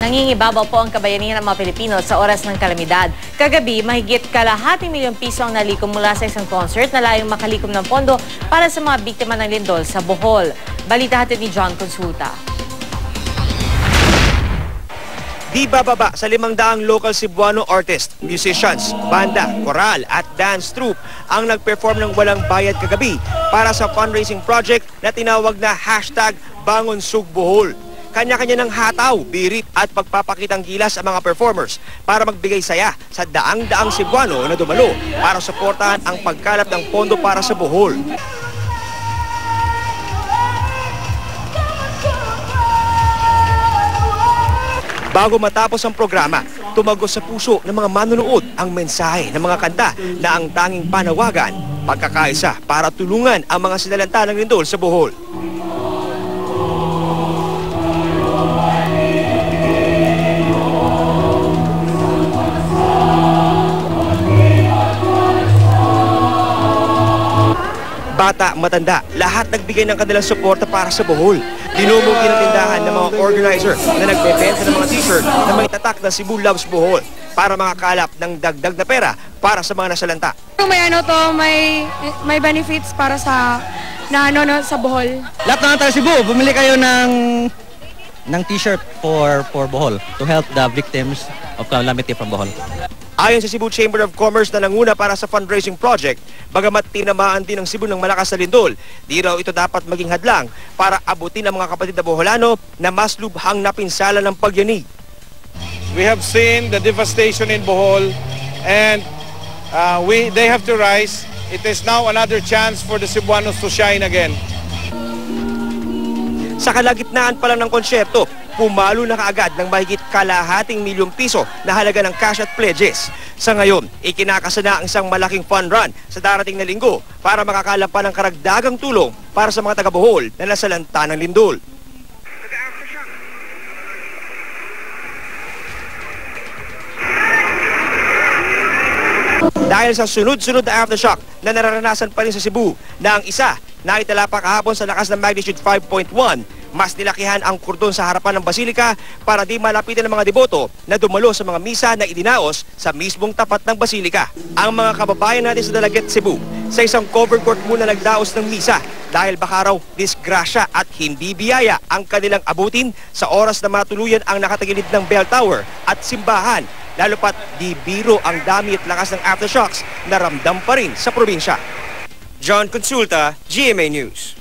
Nangingibabaw po ang kabayanihan ng mga Pilipino sa oras ng kalamidad. Kagabi, mahigit kalahating milyong piso ang nalikom mula sa isang concert na layong makalikom ng pondo para sa mga biktima ng lindol sa Bohol. Balita hatid ni John Consulta. Di bababa sa 500 local Cebuano artists, musicians, banda, koral at dance troupe ang nag-perform ng walang bayad kagabi para sa fundraising project na tinawag na #BangonSugBohol. Kanya-kanya ng hataw, birit at pagpapakitang gilas ang mga performers para magbigay saya sa daang-daang Cebuano na dumalo para suportahan ang pagkalap ng pondo para sa Bohol. Bago matapos ang programa, tumagos sa puso ng mga manonood ang mensahe ng mga kanta na ang tanging panawagan, pagkakaisa para tulungan ang mga sinalanta ng lindol sa Bohol. Bata, matanda, lahat nagbigay ng kanilang suporta para sa Bohol. Dinumog ng tindahan ng mga organizer na nagbebenta ng mga t-shirt na may tatak na Cebu Loves Bohol para makakalap ng dagdag na pera para sa mga nasalanta. May benefits para sa sa Bohol. Lahat ng taga Cebu, bumili kayo ng t-shirt for Bohol to help the victims of calamity from Bohol. Ayon sa Cebu Chamber of Commerce na nanguna para sa fundraising project, bagamat tinamaan din ng Cebu ng malakas na lindol, di raw ito dapat maging hadlang para abutin ang mga kapatid na Boholano na mas lubhang napinsala ng pagyanig. We have seen the devastation in Bohol and they have to rise. It is now another chance for the Cebuanos to shine again. Sa kalagitnaan pa lang ng konsyerto, pumalo na kaagad ng mahigit kalahating milyong piso na halaga ng cash at pledges. Sa ngayon, ikinakasa na ang isang malaking fund run sa darating na linggo para makakalap pa ng karagdagang tulong para sa mga taga-Bohol na nasalanta ng lindol. Dahil sa sunod-sunod na aftershock na nararanasan pa rin sa Cebu na ang isa na itala pa kahapon sa lakas ng magnitude 5.1, mas nilakihan ang kordon sa harapan ng basilika para di malapitan ng mga deboto na dumalo sa mga misa na idinaos sa mismong tapat ng basilika. Ang mga kababayan natin sa Dalaget, Cebu, sa isang covered court muna nagdaos ng misa dahil baka raw disgrasya at hindi biyaya ang kanilang abutin sa oras na matuluyan ang nakatagilid ng bell tower at simbahan, lalo pat di biro ang dami at lakas ng aftershocks na ramdam pa rin sa probinsya. John Consulta, GMA News.